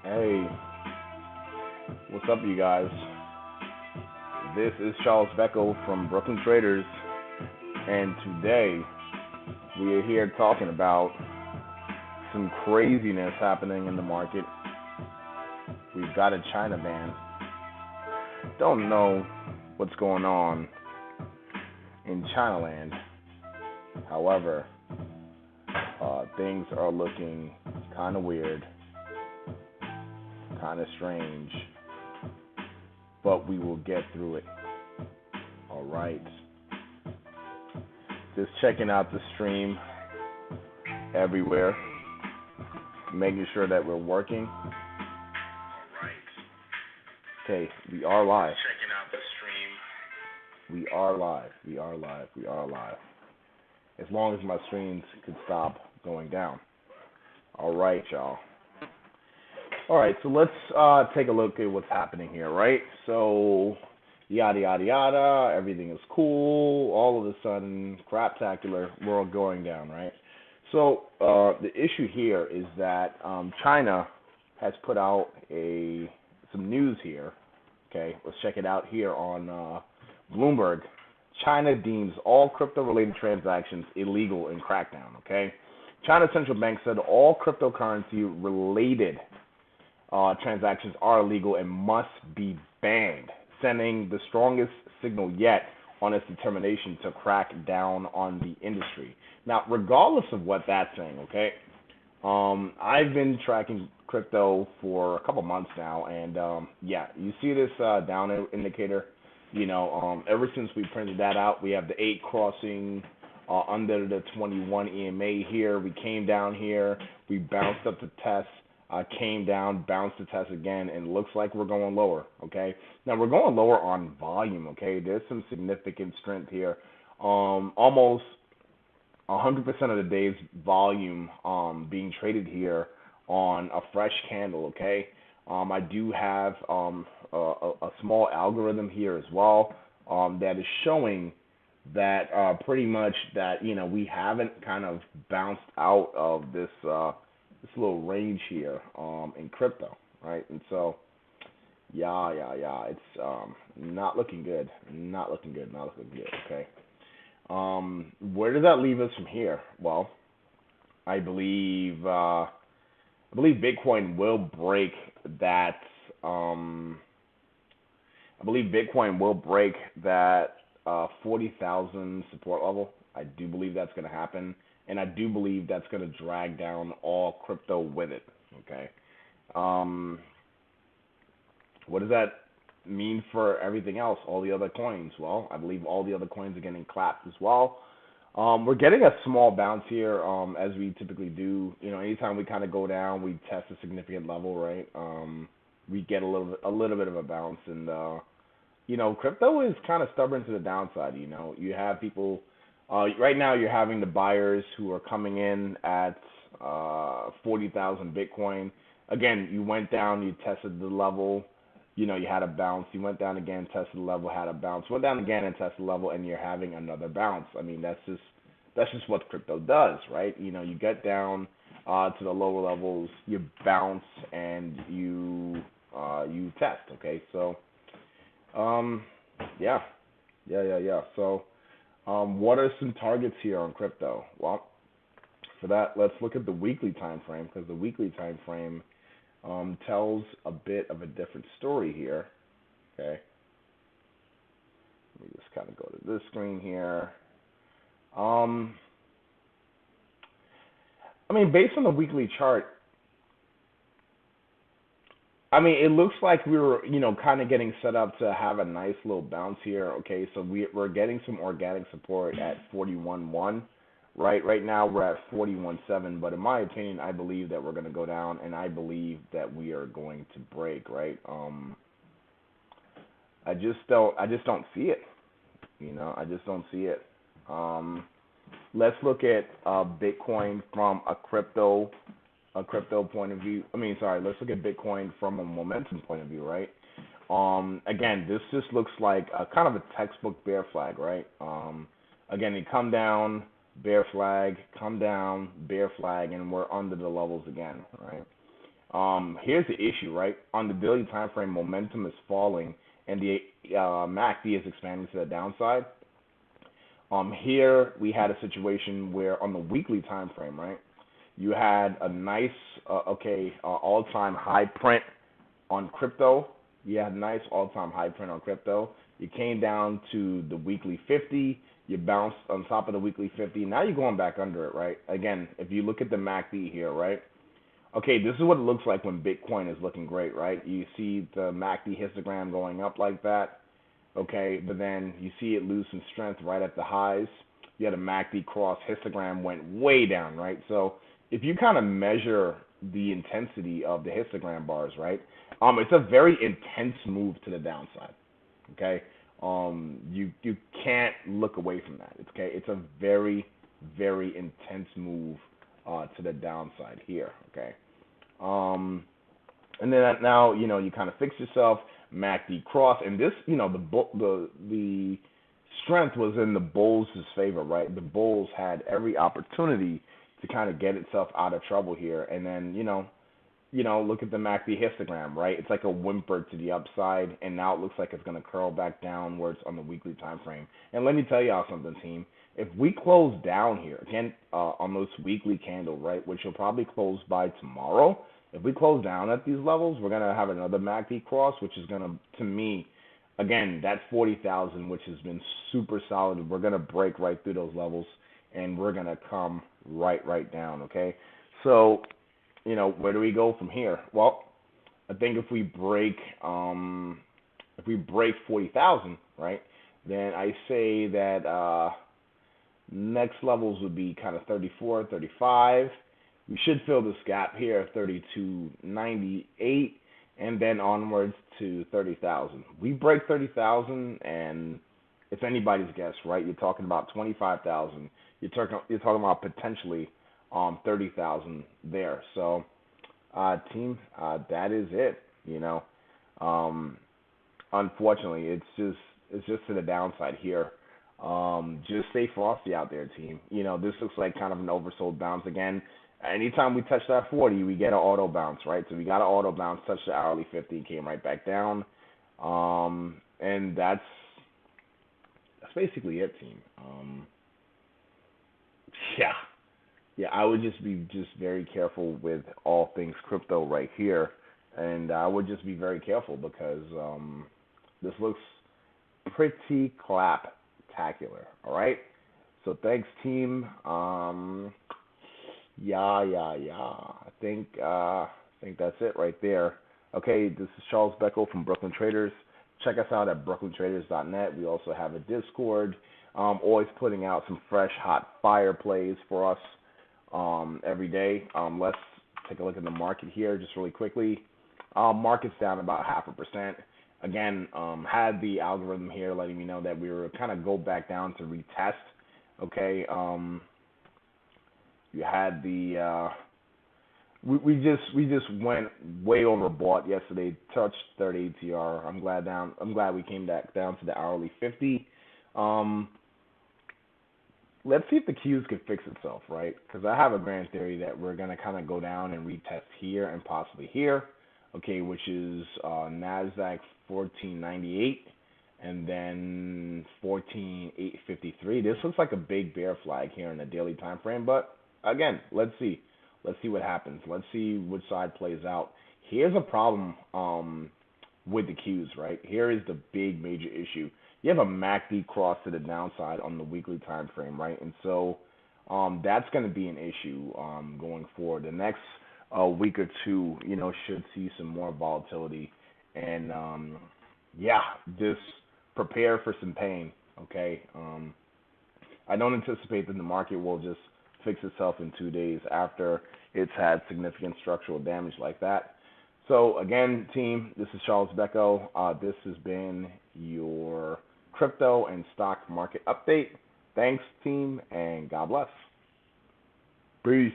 Hey, what's up, you guys? This is Charles Becco from Brooklyn Traders, and today we are here talking about some craziness happening in the market. We've got a China ban. Don't know what's going on in China land. However, things are looking kind of weird, kind of strange, but we will get through it. All right. Just checking out the stream everywhere, making sure that we're working. All right. Okay, we are live. Checking out the stream. We are live. We are live. We are live. As long as my streams could stop going down. All right, y'all. All right, so let's take a look at what's happening here, right? So, yada, yada, yada, everything is cool. All of a sudden, craptacular, we're all going down, right? So, the issue here is that China has put out some news here. Okay, let's check it out here on Bloomberg. China deems all crypto-related transactions illegal in crackdown, okay? China's central bank said all cryptocurrency-related transactions are illegal and must be banned, sending the strongest signal yet on its determination to crack down on the industry. Now, regardless of what that's saying, okay, I've been tracking crypto for a couple months now, and yeah, you see this down indicator. Ever since we printed that out, we have the 8 crossing under the 21 EMA here. We came down here, we bounced up to test. Came down, bounced the test again, and looks like we're going lower, okay? Now, we're going lower on volume, okay? There's some significant strength here. Almost 100% of the day's volume being traded here on a fresh candle, okay? I do have a small algorithm here as well that is showing that pretty much that, we haven't kind of bounced out of this little range here in crypto, right? And so, yeah, it's not looking good, okay? Where does that leave us from here? Well, I believe Bitcoin will break that. I believe Bitcoin will break that 40,000 support level. I do believe that's going to happen. And I do believe that's going to drag down all crypto with it, okay? What does that mean for everything else, all the other coins? Well, I believe all the other coins are getting clapped as well. We're getting a small bounce here, as we typically do. Anytime we kind of go down, we test a significant level, right? We get a little bit of a bounce. And, crypto is kind of stubborn to the downside, You have people... right now, you're having the buyers who are coming in at 40,000 Bitcoin. Again, you went down, you tested the level, you had a bounce. You went down again, tested the level, had a bounce. Went down again and tested the level, and you're having another bounce. I mean, that's just what crypto does, right? You get down to the lower levels, you bounce, and you test. Okay, so yeah. So. What are some targets here on crypto? Well, for that, let's look at the weekly time frame, because the weekly time frame tells a bit of a different story here. Okay. Let me just kind of go to this screen here. Based on the weekly chart, it looks like we were, kind of getting set up to have a nice little bounce here. Okay, so we're getting some organic support at 41.1, right? Right now we're at 41.7, but in my opinion, I believe that we're going to go down, and I believe that we are going to break, right? I just don't see it. I just don't see it. Let's look at Bitcoin from a crypto point of view. Let's look at Bitcoin from a momentum point of view, right? Again, this just looks like a kind of a textbook bear flag, right? Again, you come down, bear flag, come down, bear flag, and we're under the levels again, right? Here's the issue, right? On the daily time frame, momentum is falling, and the MACD is expanding to the downside. Here we had a situation where on the weekly time frame, right, you had a nice, all-time high print on crypto. You had a nice all-time high print on crypto. You came down to the weekly 50. You bounced on top of the weekly 50. Now you're going back under it, right? Again, if you look at the MACD here, right? Okay, this is what it looks like when Bitcoin is looking great, right? You see the MACD histogram going up like that. Okay, but then you see it lose some strength right at the highs. You had a MACD cross, histogram went way down, right? So if you kind of measure the intensity of the histogram bars, right, it's a very intense move to the downside. Okay, you can't look away from that. Okay, it's a very intense move to the downside here. Okay, and then now you kind of fix yourself. MACD cross, and this the strength was in the bulls' favor, right? The bulls had every opportunity to kind of get itself out of trouble here, and then look at the MACD histogram, right? It's like a whimper to the upside, and now it looks like it's going to curl back downwards on the weekly time frame. And let me tell y'all something, team. If we close down here again on this weekly candle, right, which will probably close by tomorrow. If we close down at these levels, we're gonna have another MACD cross, which is gonna, to me, again, that 40,000, which has been super solid. We're gonna break right through those levels, and we're gonna come right down. Okay, so where do we go from here? Well, I think if we break 40,000, right, then I say that next levels would be kind of 34, 35. We should fill this gap here, 32.98, and then onwards to 30,000. We break 30,000, and it's anybody's guess, right? You're talking about 25,000. You're talking about potentially 30,000 there. So, team, that is it. Unfortunately, it's just to the downside here. Just stay frosty out there, team. This looks like kind of an oversold bounce again. Anytime we touch that 40, we get an auto bounce, right? So we got an auto bounce, touch the hourly 50, came right back down. And that's basically it, team. Yeah, I would just be very careful with all things crypto right here. And I would just be very careful because this looks pretty clap-tacular, all right? So thanks, team. Yeah. I think that's it right there. Okay, this is Charles Becco from Brooklyn Traders. Check us out at brooklyntraders.net. We also have a Discord. Always putting out some fresh, hot fire plays for us every day. Let's take a look at the market here just really quickly. Market's down about 0.5%. Again, had the algorithm here letting me know that we were kind of go back down to retest. Okay. You had the we just went way overbought yesterday. Touched 30 ATR. I'm glad we came back down to the hourly 50. Let's see if the Qs could fix itself, right? Because I have a grand theory that we're gonna kind of go down and retest here and possibly here. Okay, which is Nasdaq 1498 and then 14,853. This looks like a big bear flag here in the daily time frame, but again, let's see what happens. Let's see which side plays out. Here's a problem with the Qs, right? Here is the big major issue. You have a MACD cross to the downside on the weekly time frame, right? And so that's going to be an issue going forward. The next week or two, should see some more volatility, and just prepare for some pain. Okay, I don't anticipate that the market will just fix itself in 2 days after it's had significant structural damage like that. So again, team, this is Charles Becco. This has been your crypto and stock market update. Thanks, team, and God bless. Peace.